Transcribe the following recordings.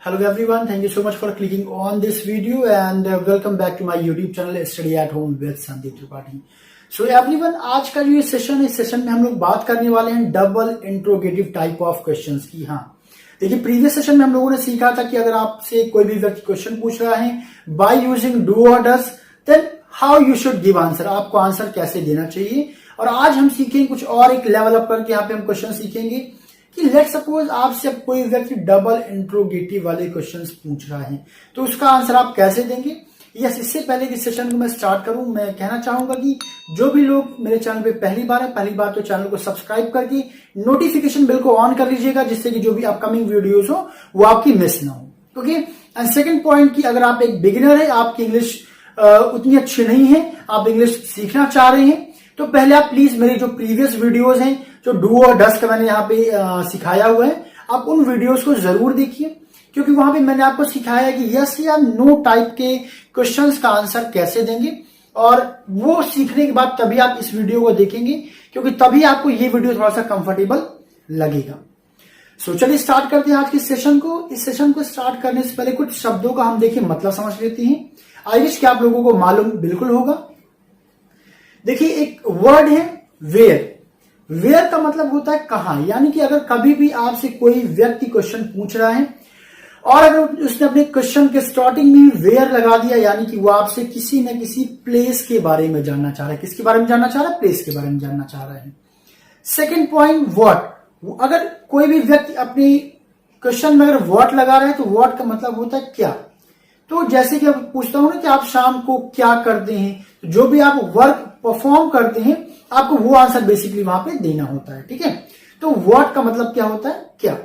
Hello everyone, thank you so much for clicking on this video and welcome back to my YouTube channel Study at Home with Sandeep Tripathi. So everyone, आज का जो ये session है, इस session में हम लोग बात करने वाले हैं double interrogative type of questions की। हाँ देखिए, प्रीवियस सेशन में हम लोगों ने सीखा था कि अगर आपसे कोई भी व्यक्ति क्वेश्चन पूछ रहा है बाय यूजिंग डू और does, then how you should give answer, आपको आंसर कैसे देना चाहिए। और आज हम सीखेंगे कुछ और एक लेवल अप करके यहाँ पे हम क्वेश्चन सीखेंगे कि लेट सपोज आपसे कोई व्यक्ति डबल इंट्रोगेटिव वाले क्वेश्चंस पूछ रहा है तो उसका आंसर आप कैसे देंगे। यस, इससे पहले कि सेशन को मैं स्टार्ट करूं, मैं कहना चाहूंगा कि जो भी लोग मेरे चैनल पे पहली बार तो चैनल को सब्सक्राइब करके नोटिफिकेशन बेल को ऑन कर लीजिएगा, जिससे कि जो भी अपकमिंग वीडियोस हो वो आपकी मिस ना हो। ओके, एंड सेकंड पॉइंट कि अगर आप एक बिगिनर है, आपकी इंग्लिश उतनी अच्छी नहीं है, आप इंग्लिश सीखना चाह रहे हैं, तो पहले आप प्लीज मेरे जो प्रीवियस वीडियोस हैं, जो डू और डज का मैंने यहाँ पे सिखाया हुआ है, आप उन वीडियोस को जरूर देखिए, क्योंकि वहां पे मैंने आपको सिखाया कि यस या नो टाइप के क्वेश्चंस का आंसर कैसे देंगे। और वो सीखने के बाद तभी आप इस वीडियो को देखेंगे, क्योंकि तभी आपको ये वीडियो थोड़ा सा कंफर्टेबल लगेगा। सो चलिए स्टार्ट करते हैं आज के सेशन को। इस सेशन को स्टार्ट करने से पहले कुछ शब्दों का हम देखिए मतलब समझ लेते हैं। आई विश कि आप लोगों को मालूम बिल्कुल होगा। देखिए, एक वर्ड है वेयर। वेयर का मतलब होता है कहां, यानी कि अगर कभी भी आपसे कोई व्यक्ति क्वेश्चन पूछ रहा है और अगर उसने अपने क्वेश्चन के स्टार्टिंग में वेयर लगा दिया, यानी कि वो आपसे किसी न किसी प्लेस के बारे में जानना चाह रहा है। किसके बारे में जानना चाह रहा है? प्लेस के बारे में जानना चाह रहा है। Second point, what. अगर कोई भी व्यक्ति अपने क्वेश्चन में अगर व्हाट लगा रहा है तो व्हाट का मतलब होता है क्या। तो जैसे कि अब पूछता हूं ना कि आप शाम को क्या करते हैं, तो जो भी आप वर्क परफॉर्म करते हैं आपको वो आंसर बेसिकली वहां पे देना होता है। ठीक है, तो व्हाट का मतलब क्या होता है? क्या।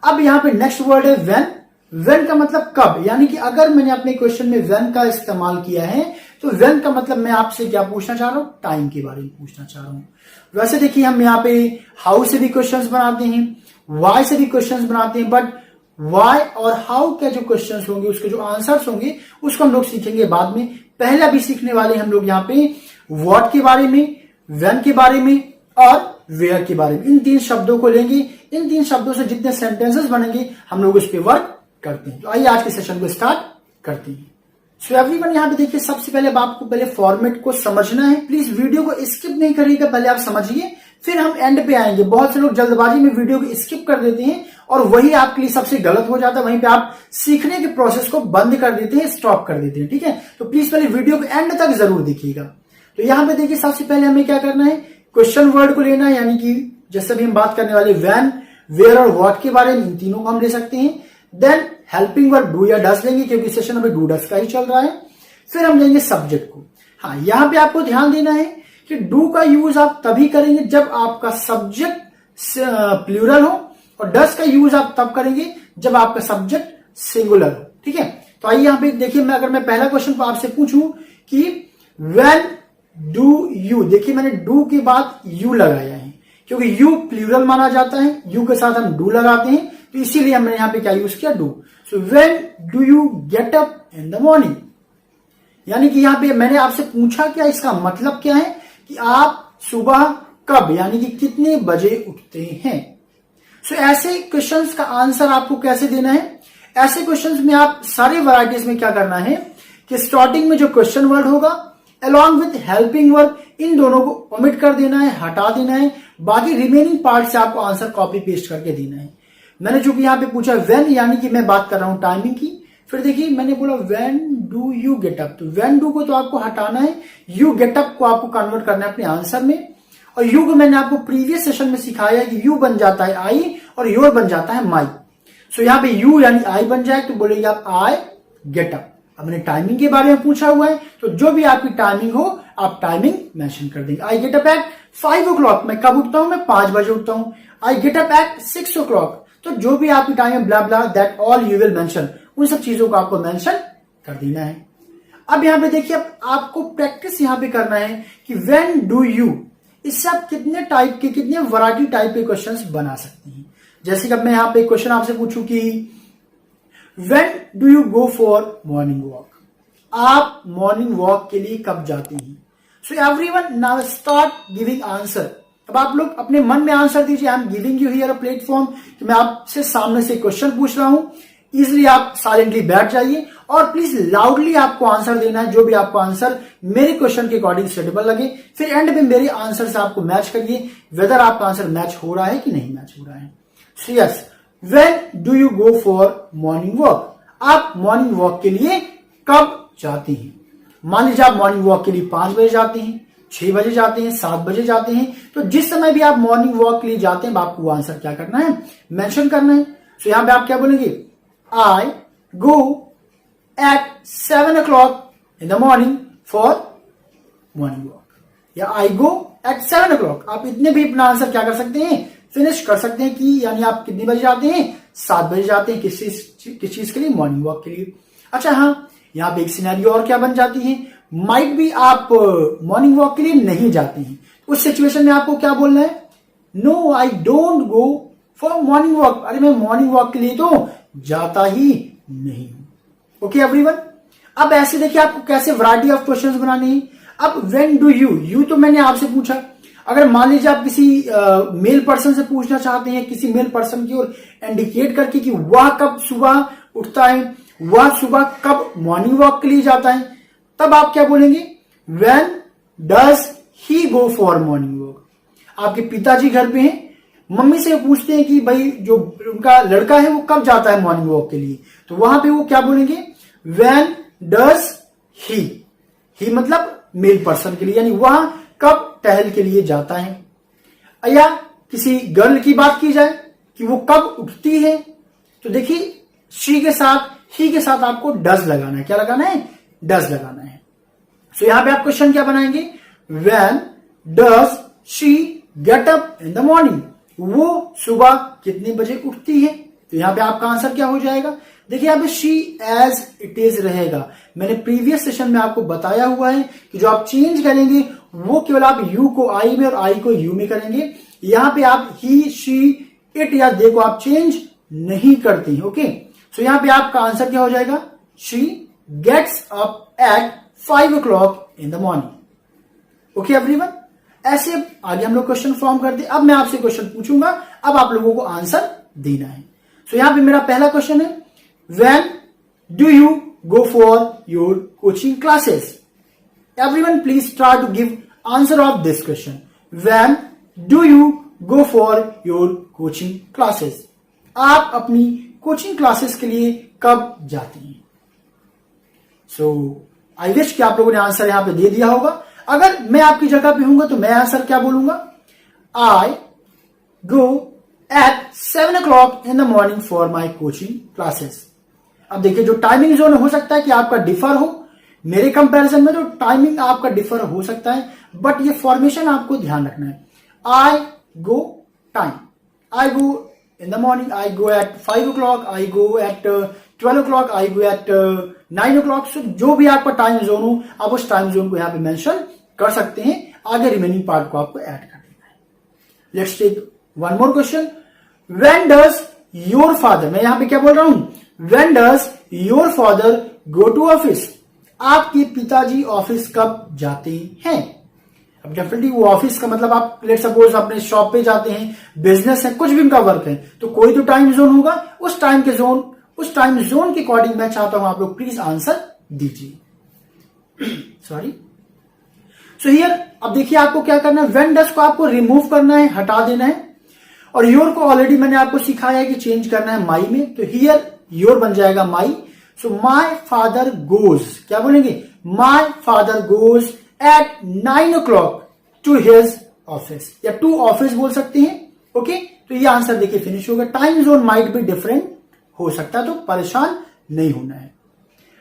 अब यहाँ पे नेक्स्ट वर्ड है व्हेन। व्हेन का मतलब कब, यानी कि अगर मैंने अपने क्वेश्चन में व्हेन का इस्तेमाल किया है तो व्हेन का मतलब मैं आपसे क्या पूछना चाह रहा हूं? टाइम के बारे में पूछना चाह रहा हूं। वैसे देखिए, हम यहाँ पे हाउ से भी क्वेश्चंस बनाते हैं, वाई से भी क्वेश्चंस बनाते हैं, बट वाई और हाउ के जो क्वेश्चंस होंगे, उसके जो आंसर्स होंगे, उसको हम लोग सीखेंगे बाद में। पहले अभी सीखने वाले हम लोग यहाँ पे व्हाट के बारे में, व्हेन के बारे में और वेयर के बारे में। इन तीन शब्दों को लेंगे, इन तीन शब्दों से जितने सेंटेंसेस बनेंगे हम लोग उस पर वर्क करते हैं। तो आइए आज के सेशन को स्टार्ट करते हैं। सो एवरीवन, यहाँ पे देखिए, सबसे पहले आपको पहले फॉर्मेट को समझना है। प्लीज वीडियो को स्किप नहीं करिएगा, पहले आप समझिए, फिर हम एंड पे आएंगे। बहुत से लोग जल्दबाजी में वीडियो को स्किप कर देते हैं और वही आपके लिए सबसे गलत हो जाता है। वहीं पे आप सीखने के प्रोसेस को बंद कर देते हैं, स्टॉप कर देते हैं। ठीक है, तो प्लीज पहले वीडियो को एंड तक जरूर देखिएगा। तो यहाँ पे देखिए, सबसे पहले हमें क्या करना है, क्वेश्चन वर्ड को लेना है, यानी कि जैसे भी हम बात करने वाले व्हेन, वेयर और व्हाट के बारे में, इन तीनों को हम ले सकते हैं। देन हेल्पिंग वर्ड डू या डज लेंगे, क्योंकि सेशन अभी डू डज का ही चल रहा है। फिर हम लेंगे सब्जेक्ट को। हाँ, यहाँ पे आपको ध्यान देना है कि डू का यूज आप तभी करेंगे जब आपका सब्जेक्ट प्लूरल हो, और डज का यूज आप तब करेंगे जब आपका सब्जेक्ट सिंगुलर हो। ठीक है, तो आइए यहाँ पे देखिए, अगर मैं पहला क्वेश्चन आपसे पूछूं कि व्हेन डू यू, देखिए मैंने डू के बाद यू लगाया है, क्योंकि यू प्लूरल माना जाता है, यू के साथ हम डू लगाते हैं, तो इसीलिए हमने यहाँ पे क्या यूज किया? Do. So when do you get up in the morning, यानी कि यहाँ पे मैंने आपसे पूछा क्या, इसका मतलब क्या है कि आप सुबह कब, यानी कि कितने बजे उठते हैं। सो ऐसे क्वेश्चंस का आंसर आपको कैसे देना है? ऐसे क्वेश्चंस में आप सारे वैरायटीज में क्या करना है कि स्टार्टिंग में जो क्वेश्चन वर्ड होगा अलॉन्ग विथ हेल्पिंग वर्ब, इन दोनों को ओमिट कर देना है, हटा देना है। बाकी रिमेनिंग पार्ट से आपको आंसर कॉपी पेस्ट करके देना है। मैंने जो कि यहाँ पे पूछा व्हेन, यानी कि मैं बात कर रहा हूं टाइमिंग की। फिर देखिए मैंने बोला when do you get up, तो व्हेन डू को तो आपको हटाना है, यू गेट अप को आपको कन्वर्ट करना है अपने आंसर में। और यू को मैंने आपको प्रीवियस सेशन में सिखाया कि यू बन जाता है आई और योर बन जाता है माई। सो यहाँ पे यू यानी आई बन जाए तो बोलेंगे आप आई गेट अप। अब मैंने टाइमिंग के बारे में पूछा हुआ है, तो जो भी आपकी टाइमिंग हो आप टाइमिंग मेंशन कर देंगे। I get up at 5 o'clock, मैं कब उठता हूं? मैं 5 बजे उठता हूं। I get up at 6 o'clock, तो जो भी आपकी टाइम है blah blah that all you will mention, उन सब चीजों को आपको मेंशन कर देना है। अब यहाँ पे देखिए, अब आपको प्रैक्टिस यहाँ पे करना है कि व्हेन डू यू, इससे आप कितने टाइप के, कितने वैरायटी टाइप के क्वेश्चंस बना सकते हैं। जैसे कि अब मैं यहाँ पे क्वेश्चन आपसे पूछूं कि when do you go for morning walk, आप मॉर्निंग वॉक के लिए कब जाते हैं। So everyone now start giving answer. अब आप लोग अपने मन में आंसर दीजिए। I am giving you here a platform कि मैं आपसे सामने से क्वेश्चन पूछ रहा हूं, इजिली आप साइलेंटली बैठ जाइए और प्लीज लाउडली आपको आंसर देना है, जो भी आपको आंसर मेरे क्वेश्चन के अकॉर्डिंग सुटेबल लगे। फिर एंड में मेरे आंसर से आपको मैच करिए वेदर आपका आंसर मैच हो रहा है कि नहीं मैच हो रहा है। So yes, when do you go for morning walk? आप मॉर्निंग वॉक के लिए कब जाते हैं? मान लीजिए आप मॉर्निंग वॉक के लिए 5 बजे जाते हैं, 6 बजे जाते हैं, 7 बजे जाते हैं, तो जिस समय भी आप मॉर्निंग वॉक के लिए जाते हैं आपको वो आंसर क्या करना है, मेंशन करना है। सो यहां पे आप क्या बोलेंगे, I go at 7 o'clock in the morning for morning walk, या आई गो एट 7 o'clock। आप इतने भी अपना आंसर क्या कर सकते हैं, फिनिश कर सकते हैं कि यानी आप कितने बजे जाते हैं, 7 बजे जाते हैं, किस चीज के लिए, मॉर्निंग वॉक के लिए। अच्छा हाँ, यहां पे एक सिनेरियो और क्या बन जाती है, माइट भी आप मॉर्निंग वॉक के लिए नहीं जाते हैं, उस सिचुएशन में आपको क्या बोलना है, no I don't go for morning walk. अरे मैं मॉर्निंग वॉक के लिए तो जाता ही नहीं हूं। ओके एवरीवन, अब ऐसे देखिए आपको कैसे वैरायटी ऑफ क्वेश्चंस बनाने हैं। अब व्हेन डू यू तो मैंने आपसे पूछा, अगर मान लीजिए आप किसी मेल पर्सन से पूछना चाहते हैं, किसी मेल पर्सन की ओर इंडिकेट करके कि वह कब सुबह उठता है, वह सुबह कब मॉर्निंग वॉक के लिए जाता है, तब आप क्या बोलेंगे, when does he go for morning walk. आपके पिताजी घर पे हैं, मम्मी से पूछते हैं कि भाई जो उनका लड़का है वो कब जाता है मॉर्निंग वॉक के लिए, तो वहां पे वो क्या बोलेंगे, व्हेन डज ही मतलब मेल पर्सन के लिए, यानी वह कब टहल के लिए जाता है। या किसी गर्ल की बात की जाए कि वो कब उठती है, तो देखिए शी के साथ ही के साथ आपको डज लगाना है, क्या लगाना है, डज लगाना है। सो यहां पे आप क्वेश्चन क्या बनाएंगे, when does she get up in the morning, वो सुबह कितने बजे उठती है, तो यहां पे आपका आंसर क्या हो जाएगा, देखिए यहां पे शी एज इट इज रहेगा। मैंने प्रीवियस सेशन में आपको बताया हुआ है कि जो आप चेंज करेंगे वो केवल आप यू को आई में और आई को यू में करेंगे। यहां पे आप ही, शी, इट या दे को आप चेंज नहीं करते हैं। ओके, सो यहां पे आपका आंसर क्या हो जाएगा, she gets up at 5 o'clock in the morning. Okay everyone, ऐसे आगे हम लोग क्वेश्चन फॉर्म करते हैं। अब मैं आपसे क्वेश्चन पूछूंगा, अब आप लोगों को आंसर देना है। सो यहां पे मेरा पहला क्वेश्चन है, when do you go for your coaching classes? Everyone please try to give answer of this question. When do you go for your coaching classes? आप अपनी कोचिंग क्लासेस के लिए कब जाते हैं? So I wish कि आप लोगों ने आंसर यहां पे दे दिया होगा। अगर मैं आपकी जगह पे हूंगा तो मैं आंसर क्या बोलूंगा, I go at 7 o'clock in the morning for my coaching classes. अब देखिए जो टाइमिंग जोन हो सकता है कि आपका डिफर हो, मेरे कंपैरिजन में तो टाइमिंग आपका डिफर हो सकता है, बट ये फॉर्मेशन आपको ध्यान रखना है। I go time, I go in the morning, I go at 5 o'clock, I go at 12 o'clock, I go at 9 o'clock। So जो भी आपका टाइम जोन हो आप उस टाइम जोन को यहां पे मेंशन कर सकते हैं, आगे रिमेनिंग पार्ट को आपको ऐड कर देना है। Let's take one more question, when does your father, मैं यहां पे क्या बोल रहा हूं, when does your father go to office? आपके पिताजी ऑफिस कब जाते हैं? अब डेफिनेटली वो ऑफिस का मतलब आप लेट सपोज अपने शॉप पे जाते हैं, बिजनेस है, कुछ भी उनका वर्क है, तो कोई तो टाइम जोन होगा, उस टाइम जोन के अकॉर्डिंग मैं चाहता हूं आप लोग प्लीज आंसर दीजिए। सॉरी, सो हियर अब देखिए आपको क्या करना है, व्हेन डज को आपको रिमूव करना है, हटा देना है, और योर को ऑलरेडी मैंने आपको सिखाया है कि चेंज करना है माई में, तो हियर योर बन जाएगा माई। सो माई फादर गोज, क्या बोलेंगे, my father goes at 9 o'clock to his office, या टू ऑफिस बोल सकते हैं। ओके, तो ये आंसर देखिए फिनिश होगा। टाइम जोन माइट भी डिफरेंट हो सकता है, तो परेशान नहीं होना है।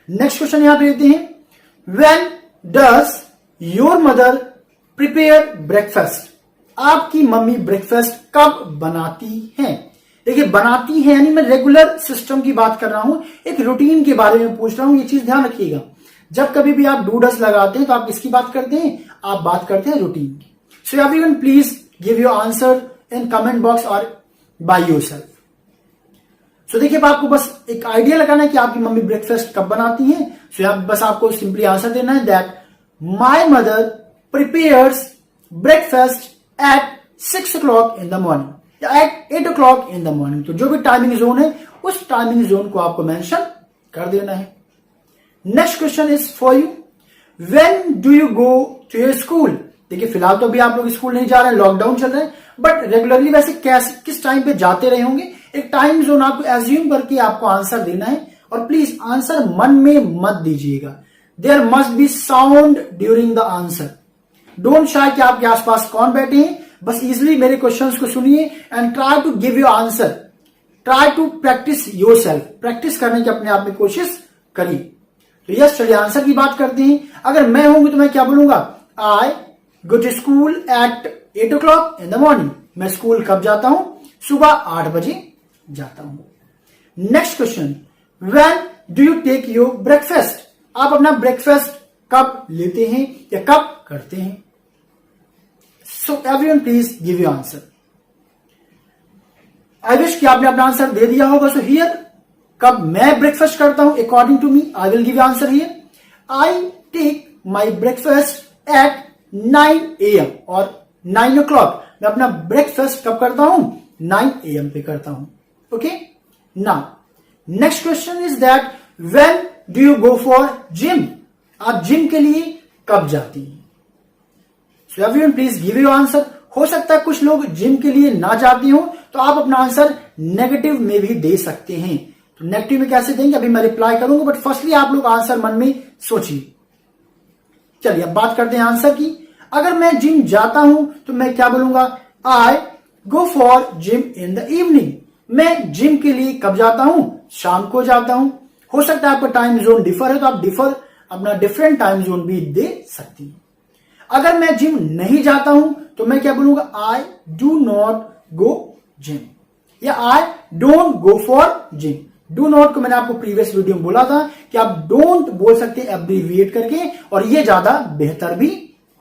नेक्स्ट क्वेश्चन यहां पे लेते हैं, when does your mother prepare breakfast? आपकी मम्मी ब्रेकफास्ट कब बनाती हैं? देखिए बनाती है यानी मैं रेगुलर सिस्टम की बात कर रहा हूं, एक रूटीन के बारे में पूछ रहा हूं, ये चीज ध्यान रखिएगा। जब कभी भी आप डू डज लगाते हैं तो आप किसकी बात करते हैं, आप बात करते हैं रूटीन की। So everyone please give your answer in comment box और बाय योरसेल्फ। सो देखिए आपको बस एक आइडिया लगाना है कि आपकी मम्मी ब्रेकफास्ट कब बनाती हैं। सो यहां बस आपको सिंपली आंसर देना है that my mother prepares breakfast at 6 o'clock in the morning. या at 8 o'clock in the morning. तो जो भी टाइमिंग जोन है उस टाइमिंग जोन को आपको मेंशन कर देना है। Next question is for you, when do you go to your school. देखिए फिलहाल तो अभी आप लोग स्कूल नहीं जा रहे हैं, लॉकडाउन चल रहा है, बट रेगुलरली वैसे किस टाइम पे जाते रहे होंगे, एक टाइम जोन आपको एज्यूम करके आपको आंसर देना है। और प्लीज आंसर मन में मत दीजिएगा, there must be sound during the answer. Don't shy कि आपके आसपास कौन बैठे हैं, बस इजिली मेरे क्वेश्चंस को सुनिए and try to give your answer, try to practice yourself, practice करने की अपने आप में कोशिश करिए। तो यस, चलिए आंसर की बात करते हैं। अगर मैं होंगी तो मैं क्या बोलूंगा, I go to school at 8 o'clock in the morning. मैं स्कूल कब जाता हूं, सुबह 8 बजे जाता हूं। Next question, when do you take your breakfast. आप अपना ब्रेकफास्ट कब लेते हैं या कब करते हैं। सो everyone please give your answer. I wish कि आपने अपना आंसर दे दिया होगा। सो हियर, कब मैं ब्रेकफास्ट करता हूं, according to me I will give answer here. I take my breakfast at 9 AM और 9 o'clock। मैं अपना ब्रेकफास्ट कब करता हूं, 9 AM पे करता हूं। Okay, now next question is that when do you go for gym. आप जिम के लिए कब जाती हैं। सो everyone please give your answer. हो सकता है कुछ लोग जिम के लिए ना जाती हो, तो आप अपना आंसर नेगेटिव में भी दे सकते हैं। तो नेगेटिव में कैसे देंगे अभी मैं रिप्लाई करूंगा, बट फर्स्टली आप लोग आंसर मन में सोचिए। चलिए अब बात करते हैं आंसर की। अगर मैं जिम जाता हूं तो मैं क्या बोलूंगा, I go for gym in the evening. मैं जिम के लिए कब जाता हूं, शाम को जाता हूं। हो सकता है आपका टाइम जोन डिफर है, तो आप अपना डिफरेंट टाइम जोन भी दे सकती हैं। अगर मैं जिम नहीं जाता हूं तो मैं क्या बोलूंगा, I do not go gym या I don't go for gym. Do not को मैंने आपको प्रीवियस वीडियो में बोला था कि आप डोंट बोल सकते एब्रीविएट करके, और ये ज्यादा बेहतर भी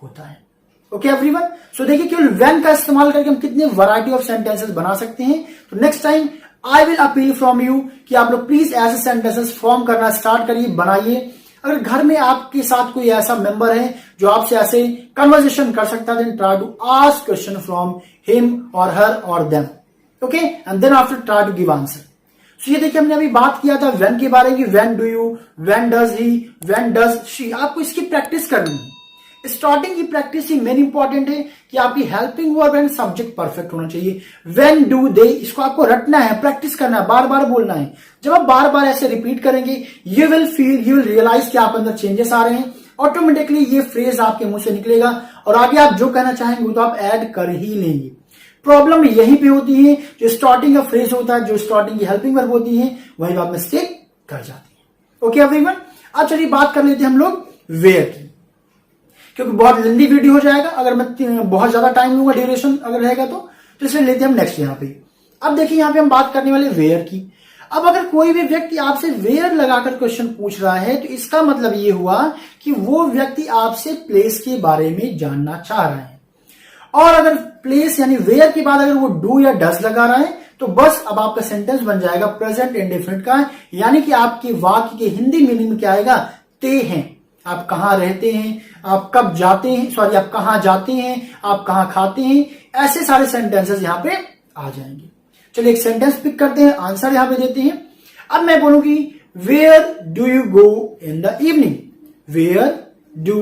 होता है। ओके एवरीवन, सो देखिए केवल व्हेन का इस्तेमाल करके हम कितने वैरायटी ऑफ सेंटेंसेस बना सकते हैं। तो next time I will appeal from you कि आप लोग प्लीज ऐसे सेंटेंसेस फॉर्म करना स्टार्ट करिए, बनाइए। अगर घर में आपके साथ कोई ऐसा मेंबर है जो आपसे ऐसे कन्वर्सेशन कर सकता है, then try to ask question from him और हर और them. Okay, and then after try to give answer. So ये देखिए हमने अभी बात किया था व्हेन के बारे में, when do you, when does he, when does she. आपको इसकी प्रैक्टिस करनी है। स्टार्टिंग की प्रैक्टिस ही मेन इंपॉर्टेंट है कि आपकी helping verb and subject perfect होना चाहिए। व्हेन डू दे, इसको आपको रटना है, प्रैक्टिस करना है, बार बार बोलना है। जब आप बार बार ऐसे रिपीट करेंगे, यू विल रियलाइज कि आप अंदर चेंजेस आ रहे हैं। ऑटोमेटिकली ये फ्रेज आपके मुंह से निकलेगा और आगे आप जो कहना चाहेंगे वो तो आप ऐड कर ही लेंगे। प्रॉब्लम यहीं पे होती है, जो स्टार्टिंग का फ्रेज होता है, जो स्टार्टिंग की हेल्पिंग वर्ब होती है, वही आप मिस्टेक कर जाती है। ओके एवरीवन, अब चलिए बात कर लेते हैं हम लोग वेयर की, क्योंकि बहुत लंबी वीडियो हो जाएगा अगर मैं बहुत ज्यादा टाइम लूंगा, ड्यूरेशन अगर रहेगा तो इसलिए लेते हैं हम नेक्स्ट यहाँ पे। अब देखिए यहाँ पे हम बात करने वाले वेयर की। अब अगर कोई भी व्यक्ति आपसे वेयर लगाकर क्वेश्चन पूछ रहा है तो इसका मतलब ये हुआ कि वो व्यक्ति आपसे प्लेस के बारे में जानना चाह रहा है। और अगर प्लेस यानी वेयर के बाद अगर वो डू या डज लगा रहा है तो बस अब आपका सेंटेंस बन जाएगा प्रेजेंट इंडेफिनिट का, यानी कि आपके वाक्य के हिंदी मीनिंग में क्या आएगा, ते हैं। आप कहाँ रहते हैं, आप कब जाते हैं, सॉरी आप कहाँ जाते हैं, आप कहाँ खाते हैं, ऐसे सारे सेंटेंसेस यहाँ पे आ जाएंगे। चलिए एक सेंटेंस पिक करते हैं, आंसर यहाँ पे देते हैं। अब मैं बोलूंगी where do you go in the evening. Where do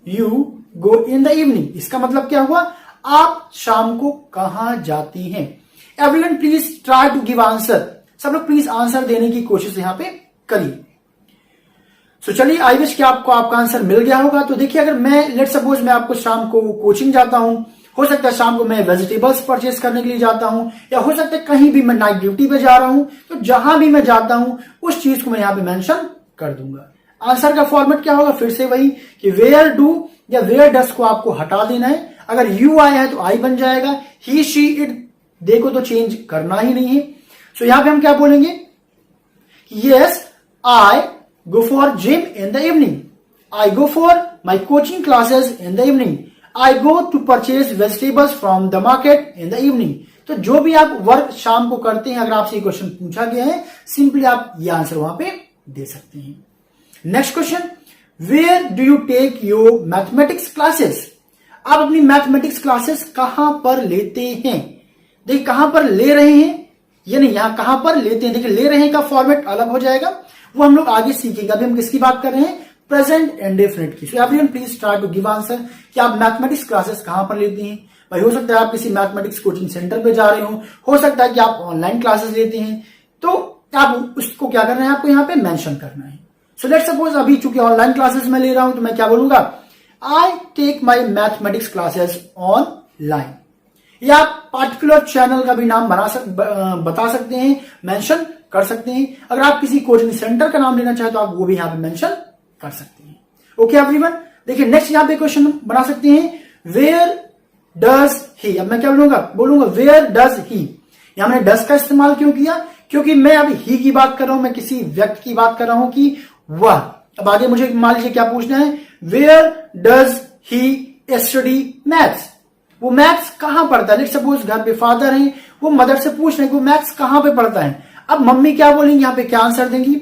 you go in the evening, इसका मतलब क्या हुआ, आप शाम को कहां जाती हैं। Everyone please try to give answer. सब लोग प्लीज आंसर देने की कोशिश यहां पे करिए। सो चलिए आई विश कि आपको आपका आंसर मिल गया होगा। तो देखिए अगर मैं लेट सपोज मैं आपको शाम को कोचिंग जाता हूं, हो सकता है शाम को मैं वेजिटेबल्स परचेज करने के लिए जाता हूं, या हो सकता है कहीं भी मैं नाइट ड्यूटी पे जा रहा हूं, तो जहां भी मैं जाता हूं उस चीज को मैं यहां पे मेंशन कर दूंगा। आंसर का फॉर्मेट क्या होगा, फिर से वही कि वेयर डू या वेयर डस को आपको हटा देना है। अगर यू आया है तो आई बन जाएगा, ही शी इट देखो तो चेंज करना ही नहीं है। सो यहां पे हम क्या बोलेंगे, yes I go for gym in the evening. I go for my coaching classes in the evening. I go to purchase vegetables from the market in the evening. तो जो भी आप वर्क शाम को करते हैं, अगर आपसे क्वेश्चन पूछा गया है, सिंपली आप ये आंसर वहां पे दे सकते हैं। Next question, where do you take your mathematics classes. आप अपनी मैथमेटिक्स क्लासेस कहां पर लेते हैं। देखिए कहां पर ले रहे हैं, ये नहीं, यहां कहां पर लेते हैं। देखिए ले रहे हैं का फॉर्मेट अलग हो जाएगा, वो हम लोग आगे सीखेंगे। अभी हम किसकी बात कर रहे हैं, प्रेजेंट इंडेफिनिट की। So everyone please try to give answer कि आप मैथमेटिक्स क्लासेस कहां पर लेते हैं। भाई हो सकता है आप किसी मैथमेटिक्स कोचिंग सेंटर पे जा रहे हो सकता है कि आप ऑनलाइन क्लासेस लेते हैं, तो आप उसको क्या करना है, आपको यहाँ पे मेंशन करना है। सो लेट्स सपोज अभी चूंकि ऑनलाइन क्लासेस में ले रहा हूं तो मैं क्या बोलूंगा, I take my mathematics classes online, या आप पार्टिकुलर चैनल का भी नाम बता सकते हैं, मेंशन कर सकते हैं। अगर आप किसी कोचिंग सेंटर का नाम लेना चाहे तो आप वो भी यहां पे मेंशन कर सकते हैं। ओके एवरीवन, देखिए नेक्स्ट यहां पे क्वेश्चन बना सकते हैं, वेयर डज ही। अब मैं क्या बोलूंगा वेयर डज ही। यहां मैंने डज का इस्तेमाल क्यों किया, क्योंकि मैं अभी ही की बात कर रहा हूं, मैं किसी व्यक्ति की बात कर रहा हूं कि वह। अब आगे मुझे मान लीजिए क्या पूछना है, where does he study maths. वो मैथ्स कहां पढ़ता है। लेट्स सपोज घर पे फादर है, वो मदर से पूछ रहे हैं कि वो मैथ्स कहां पे पढ़ता है। अब मम्मी क्या बोलेंगी, यहां पे क्या आंसर देंगी,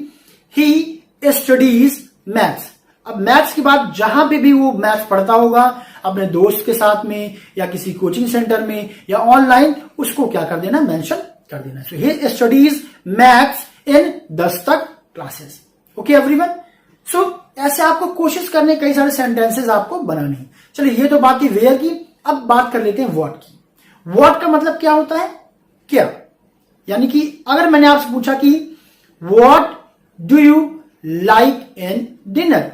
ही स्टडीज मैथ्स। अब मैथ्स के बाद जहां पे भी वो मैथ्स पढ़ता होगा अपने दोस्त के साथ में या किसी कोचिंग सेंटर में या ऑनलाइन, उसको क्या कर देना, मेंशन कर देना। सो ही स्टडीज मैथ्स इन 10 तक क्लासेस। ओके एवरीवन, सो ऐसे आपको कोशिश करने कई सारे सेंटेंसेस आपको बनाने हैं। चलिए ये तो बात थी वेयर की, अब बात कर लेते हैं व्हाट की। व्हाट का मतलब क्या होता है, क्या। यानी कि अगर मैंने आपसे पूछा कि what do you like in dinner,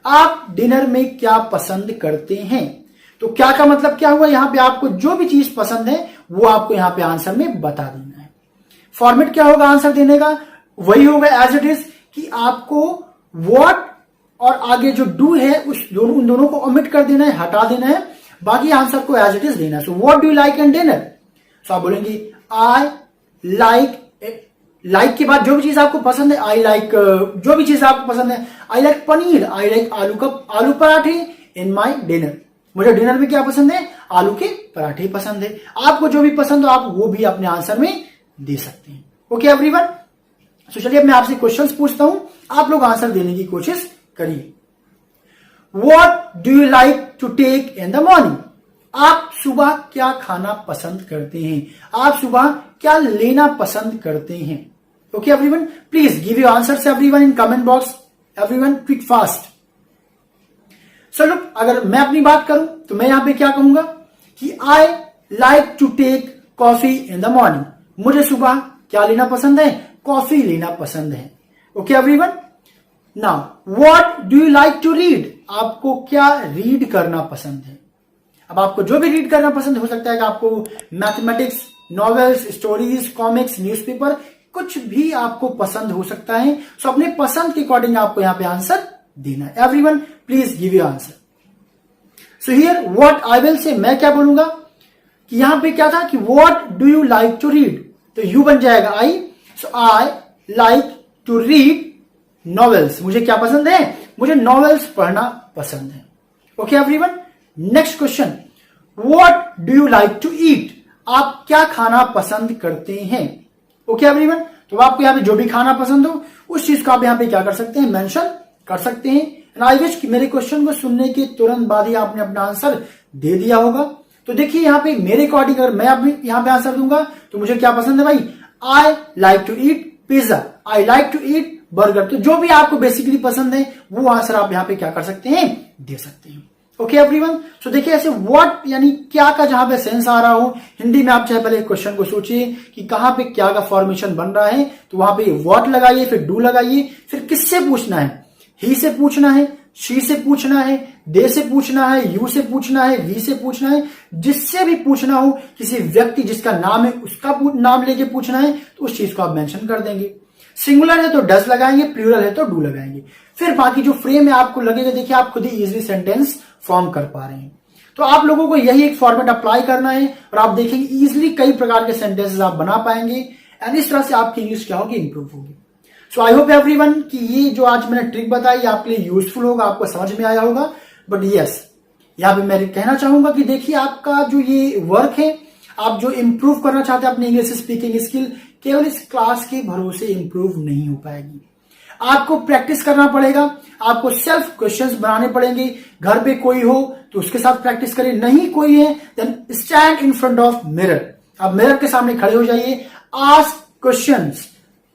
आप डिनर में क्या पसंद करते हैं, तो क्या का मतलब क्या हुआ, यहां पे आपको जो भी चीज पसंद है वो आपको यहां पे आंसर में बता देना है। फॉर्मेट क्या होगा आंसर देने का, वही होगा एज इट इज कि आपको व्हाट और आगे जो डू है उन दोनों को ओमिट कर देना है, हटा देना है, बाकी आंसर को एज इट इज देना है। So what do you like in dinner, so आप बोलेंगे आई लाइक, लाइक के बाद जो भी चीज आपको पसंद है, आई लाइक जो भी चीज आपको पसंद है, I like paneer, I like आलू पराठे इन माई डिनर। मुझे डिनर में क्या पसंद है, आलू के पराठे पसंद है। आपको जो भी पसंद हो आप वो भी अपने आंसर में दे सकते हैं। ओके एवरीवन, सो चलिए अब मैं आपसे क्वेश्चंस पूछता हूं, आप लोग आंसर देने की कोशिश करिए। What do you like to take in the morning, आप सुबह क्या खाना पसंद करते हैं, आप सुबह क्या लेना पसंद करते हैं। Okay everyone, please give your answers everyone in comment box, everyone quick fast. चलो अगर मैं अपनी बात करूं तो मैं यहां पे क्या कहूंगा कि I like to take coffee in the morning, मुझे सुबह क्या लेना पसंद है, कॉफी लेना पसंद है। Okay everyone, now what do you like to read, आपको क्या रीड करना पसंद है। अब आपको जो भी रीड करना पसंद हो सकता है कि आपको mathematics, novels, stories, comics, newspaper, कुछ भी आपको पसंद हो सकता है। सो अपने पसंद के अकॉर्डिंग आपको यहां पे आंसर देना है। Everyone please give your answer. So here what I will say, मैं क्या बोलूंगा कि यहां पे क्या था कि what do you like to read, तो यू बन जाएगा I. So I like to read novels, मुझे क्या पसंद है, मुझे नॉवेल्स पढ़ना पसंद है। Okay everyone, next question, what do you like to eat, आप क्या खाना पसंद करते हैं। ओके एवरीवन, तो आपको यहां पे जो भी खाना पसंद हो उस चीज को आप यहां पे क्या कर सकते हैं, मेंशन कर सकते हैं। एंड आई विश कि मेरे क्वेश्चन को सुनने के तुरंत बाद ही आपने अपना आंसर दे दिया होगा। तो देखिए यहां पे मेरे अकॉर्डिंग अगर मैं अभी यहां पे आंसर दूंगा तो मुझे क्या पसंद है भाई, I like to eat pizza, I like to eat burger. तो जो भी आपको बेसिकली पसंद है वो आंसर आप यहां पे क्या कर सकते हैं, दे सकते हैं। ओके एवरीवन, सो देखिए ऐसे व्हाट यानी क्या का जहां पे सेंस आ रहा हो, हिंदी में आप चाहे पहले क्वेश्चन को सोचिए कि कहां पे क्या का फॉर्मेशन बन रहा है, तो वहां पे व्हाट लगाइए, फिर डू लगाइए, फिर किससे पूछना है, ही से पूछना है, शी से पूछना है, दे से पूछना है, यू से पूछना है, वी से पूछना है, जिससे भी पूछना हो, किसी व्यक्ति जिसका नाम है उसका नाम लेके पूछना है तो उस चीज को आप मेंशन कर देंगे। सिंगुलर है तो डज लगाएंगे, प्लूरल है तो डू लगाएंगे। फिर बाकी जो फ्रेम है आपको लगेगा, देखिए आप खुद ही इजीली सेंटेंस फॉर्म कर पा रहे हैं। तो आप लोगों को यही एक फॉर्मेट अप्लाई करना है और आप देखेंगे इजीली कई प्रकार के सेंटेंसेस आप बना पाएंगे एंड इस तरह से आपकी इंग्लिश क्या होगी, इंप्रूव होगी। सो आई होप एवरीवन कि ये जो आज मैंने ट्रिक बताई आपके लिए यूजफुल होगा, आपको समझ में आया होगा। बट यस, यहां पे मैं कहना चाहूंगा कि देखिए आपका जो ये वर्क है, आप जो इंप्रूव करना चाहते हैं अपनी इंग्लिश स्पीकिंग स्किल, केवल इस क्लास के भरोसे इंप्रूव नहीं हो पाएगी। आपको प्रैक्टिस करना पड़ेगा, आपको सेल्फ क्वेश्चंस बनाने पड़ेंगे। घर पे कोई हो तो उसके साथ प्रैक्टिस करें, नहीं कोई है then stand in front of mirror आप मिरर के सामने खड़े हो जाइए, आस्क क्वेश्चंस,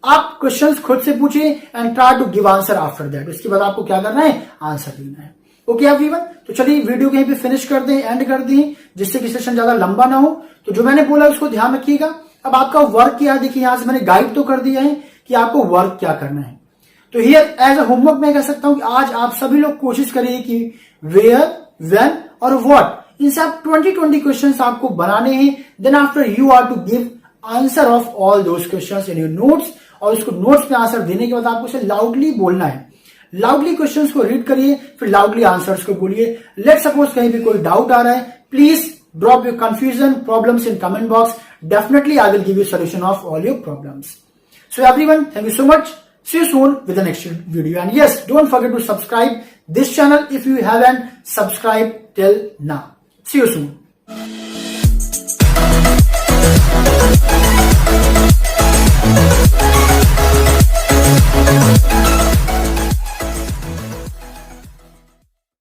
आप क्वेश्चंस खुद से पूछिए and try to give answer after that. उसके बाद आपको क्या करना है, आंसर देना है। ओके एवरीवन, तो चलिए वीडियो कहीं पे फिनिश कर दें, एंड कर दें, जिससे कि सेशन ज्यादा लंबा ना हो। तो जो मैंने बोला उसको ध्यान रखिएगा। अब आपका वर्क क्या है, देखिए यहां से मैंने गाइड तो कर दिया है कि आपको वर्क क्या करना है। तो हियर एज अ होमवर्क मैं कह सकता हूं कि आज आप सभी लोग कोशिश करिए कि वेयर, व्हेन और व्हाट, इनसे आप 20 क्वेश्चंस आपको बनाने हैं। Then after you are to give answer of all those questions in your notes, और उसको नोट्स में आंसर देने के बाद आपको उसे लाउडली बोलना है। लाउडली क्वेश्चंस को रीड करिए, फिर लाउडली आंसर्स को बोलिए। लेट सपोज कहीं भी कोई डाउट आ रहा है, please drop your confusion, problems in comment box. Definitely I will give you solution of all your problems. So everyone, thank you so much. See you soon with the next video. And yes, don't forget to subscribe this channel if you haven't subscribed till now. See you soon.